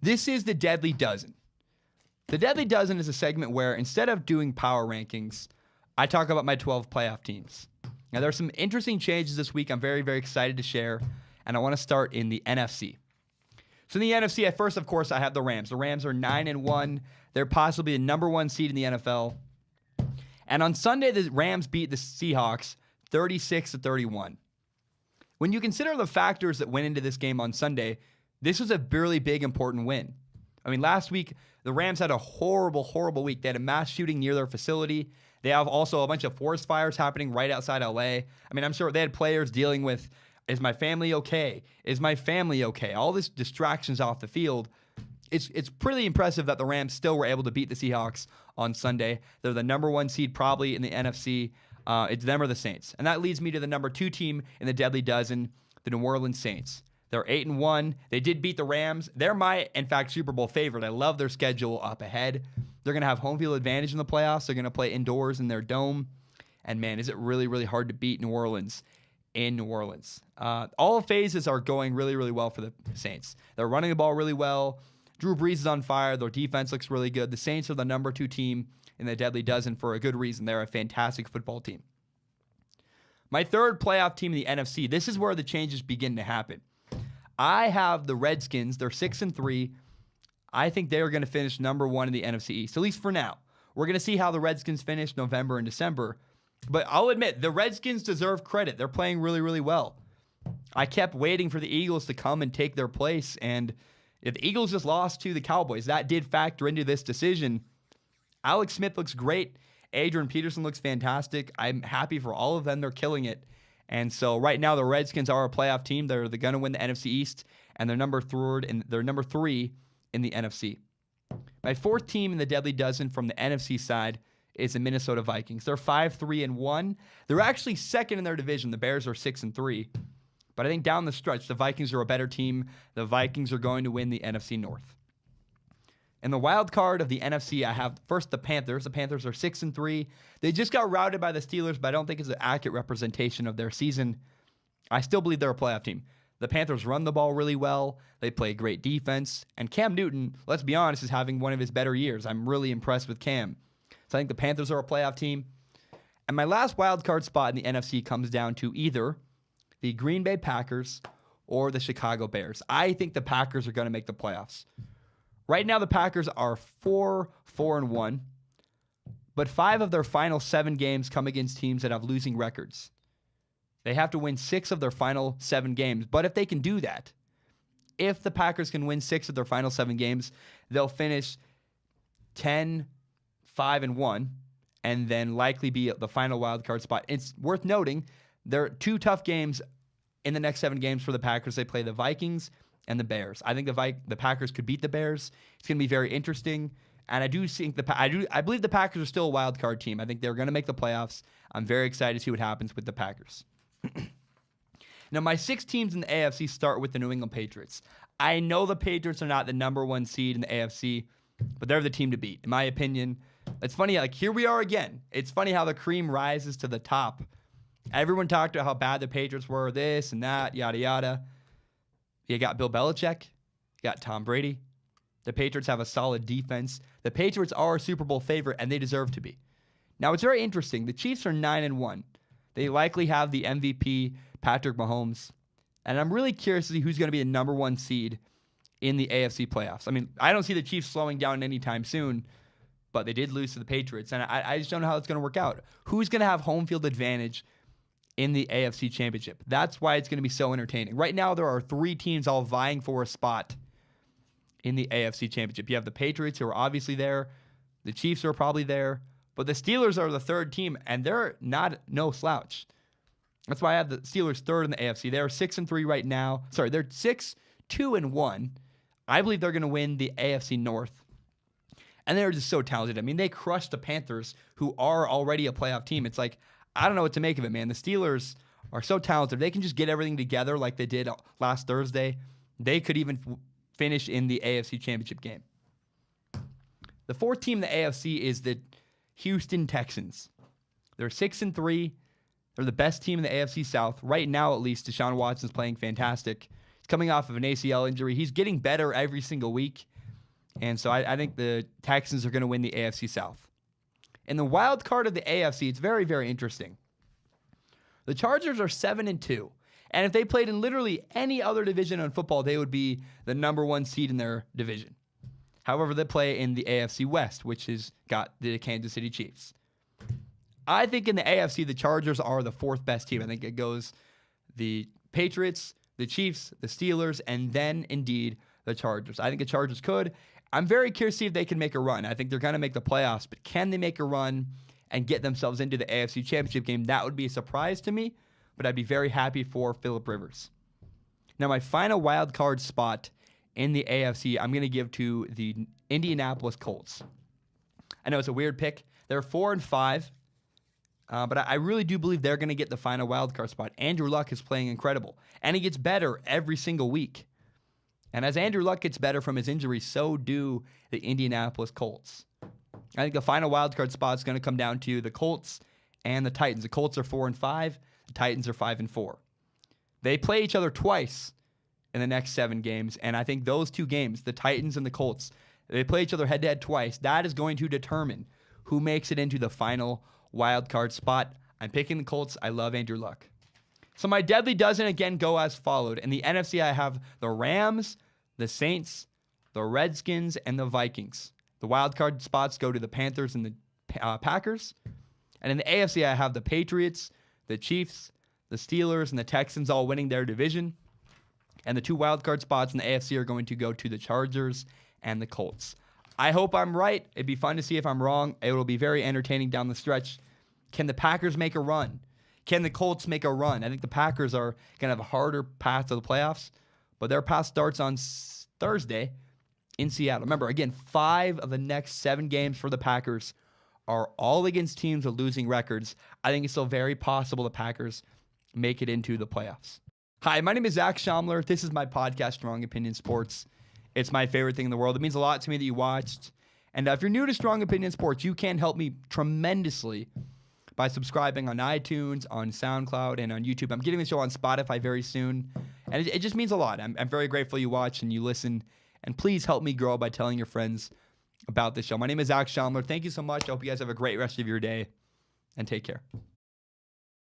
This is the Deadly Dozen. The Deadly Dozen is a segment where instead of doing power rankings, I talk about my 12 playoff teams. Now, there are some interesting changes this week I'm very, very excited to share, and I want to start in the NFC. So in the NFC, at first, of course, I have the Rams. The Rams are 9-1. They're possibly the number one seed in the NFL. And on Sunday, the Rams beat the Seahawks 36-31. When you consider the factors that went into this game on Sunday, this was a really big, important win. I mean, last week, the Rams had a horrible, horrible week. They had a mass shooting near their facility. They have also a bunch of forest fires happening right outside LA. I mean, I'm sure they had players dealing with, is my family okay? Is my family okay? All these distractions off the field. It's pretty impressive that the Rams still were able to beat the Seahawks on Sunday. They're the number one seed probably in the NFC. It's them or the Saints. And that leads me to the number two team in the Deadly Dozen, the New Orleans Saints. They're 8-1. They did beat the Rams. They're my, in fact, Super Bowl favorite. I love their schedule up ahead. They're going to have home field advantage in the playoffs. They're going to play indoors in their dome. And, man, is it really, really hard to beat New Orleans in New Orleans. All phases are going really, really well for the Saints. They're running the ball really well. Drew Brees is on fire. Their defense looks really good. The Saints are the number two team in the Deadly Dozen for a good reason. They're a fantastic football team. My third playoff team in the NFC, this is where the changes begin to happen. I have the Redskins. They're 6-3. I think they're going to finish number one in the NFC East, at least for now. We're going to see how the Redskins finish November and December. But I'll admit, the Redskins deserve credit. They're playing really, really well. I kept waiting for the Eagles to come and take their place, and if the Eagles just lost to the Cowboys, that did factor into this decision. Alex Smith looks great. Adrian Peterson looks fantastic. I'm happy for all of them. They're killing it. And so right now the Redskins are a playoff team. They're going to win the NFC East, and they're number three in the NFC. My fourth team in the Deadly Dozen from the NFC side is the Minnesota Vikings. They're 5-3-1. They're actually second in their division. The Bears are 6-3. But I think down the stretch, the Vikings are a better team. The Vikings are going to win the NFC North. In the wild card of the NFC, I have first the Panthers. The Panthers are 6-3. They just got routed by the Steelers, but I don't think it's an accurate representation of their season. I still believe they're a playoff team. The Panthers run the ball really well. They play great defense. And Cam Newton, let's be honest, is having one of his better years. I'm really impressed with Cam. So I think the Panthers are a playoff team. And my last wild card spot in the NFC comes down to either the Green Bay Packers or the Chicago Bears. I think the Packers are going to make the playoffs. Right now, the Packers are 4-1, but 5 of their final 7 games come against teams that have losing records. They have to win 6 of their final 7 games, but if they can do that, if the Packers can win 6 of their final 7 games, they'll finish 10-5-1 and then likely be the final wild card spot. It's worth noting there are 2 tough games in the next 7 games for the Packers. They play the Vikings and the Bears. I think the Packers could beat the Bears. It's going to be very interesting, and I do think I believe the Packers are still a wild card team. I think they're going to make the playoffs. I'm very excited to see what happens with the Packers. Now, my 6 teams in the AFC start with the New England Patriots. I know the Patriots are not the number one seed in the AFC, but they're the team to beat, in my opinion. It's funny, like here we are again. It's funny how the cream rises to the top. Everyone talked about how bad the Patriots were, this and that, yada, yada. You got Bill Belichick. You got Tom Brady. The Patriots have a solid defense. The Patriots are a Super Bowl favorite, and they deserve to be. Now, it's very interesting. The Chiefs are 9-1. They likely have the MVP, Patrick Mahomes. And I'm really curious to see who's going to be the number one seed in the AFC playoffs. I mean, I don't see the Chiefs slowing down anytime soon, but they did lose to the Patriots. And I just don't know how it's going to work out. Who's going to have home field advantage in the AFC Championship? That's why it's going to be so entertaining. Right now, there are 3 teams all vying for a spot in the AFC Championship. You have the Patriots, who are obviously there. The Chiefs are probably there. But the Steelers are the 3rd team, and they're no slouch. That's why I have the Steelers 3rd in the AFC. They're 6-3 right now. Sorry, they're 6-2-1. I believe they're going to win the AFC North. And they're just so talented. I mean, they crushed the Panthers, who are already a playoff team. It's like, I don't know what to make of it, man. The Steelers are so talented. If they can just get everything together like they did last Thursday, they could even finish in the AFC Championship game. The 4th team in the AFC is the Houston Texans. They're 6-3. They're the best team in the AFC South. Right now, at least, Deshaun Watson's playing fantastic. He's coming off of an ACL injury. He's getting better every single week. And so I think the Texans are going to win the AFC South. In the wild card of the AFC, it's very, very interesting. The Chargers are 7-2. And if they played in literally any other division in football, they would be the number 1 seed in their division. However, they play in the AFC West, which has got the Kansas City Chiefs. I think in the AFC, the Chargers are the 4th best team. I think it goes the Patriots, the Chiefs, the Steelers, and then, indeed, the Chargers. I think the Chargers could. I'm very curious to see if they can make a run. I think they're going to make the playoffs, but can they make a run and get themselves into the AFC Championship game? That would be a surprise to me, but I'd be very happy for Phillip Rivers. Now, my final wild card spot in the AFC, I'm going to give to the Indianapolis Colts. I know it's a weird pick. They're 4-5, but I really do believe they're going to get the final wild card spot. Andrew Luck is playing incredible, and he gets better every single week. And as Andrew Luck gets better from his injury, so do the Indianapolis Colts. I think the final wild card spot is going to come down to the Colts and the Titans. The Colts are 4-5. The Titans are 5-4. They play each other twice in the next 7 games, and I think those 2 games, the Titans and the Colts, they play each other head-to-head twice. That is going to determine who makes it into the final wild card spot. I'm picking the Colts. I love Andrew Luck. So my deadly dozen again go as followed. In the NFC, I have the Rams, the Saints, the Redskins, and the Vikings. The wild card spots go to the Panthers and the Packers. And in the AFC, I have the Patriots, the Chiefs, the Steelers, and the Texans all winning their division. And the 2 wild card spots in the AFC are going to go to the Chargers and the Colts. I hope I'm right. It'd be fun to see if I'm wrong. It will be very entertaining down the stretch. Can the Packers make a run? Can the Colts make a run? I think the Packers are going to have a harder path to the playoffs, but their path starts on Thursday in Seattle. Remember, again, 5 of the next 7 games for the Packers are all against teams with losing records. I think it's still very possible the Packers make it into the playoffs. Hi, my name is Zach Schaumler. This is my podcast, Strong Opinion Sports. It's my favorite thing in the world. It means a lot to me that you watched. And if you're new to Strong Opinion Sports, you can help me tremendously by subscribing on iTunes, on SoundCloud, and on YouTube. I'm getting the show on Spotify very soon, and it just means a lot. I'm very grateful you watch and you listen, and please help me grow by telling your friends about this show. My name is Zach Schaumler. Thank you so much. I hope you guys have a great rest of your day, and take care.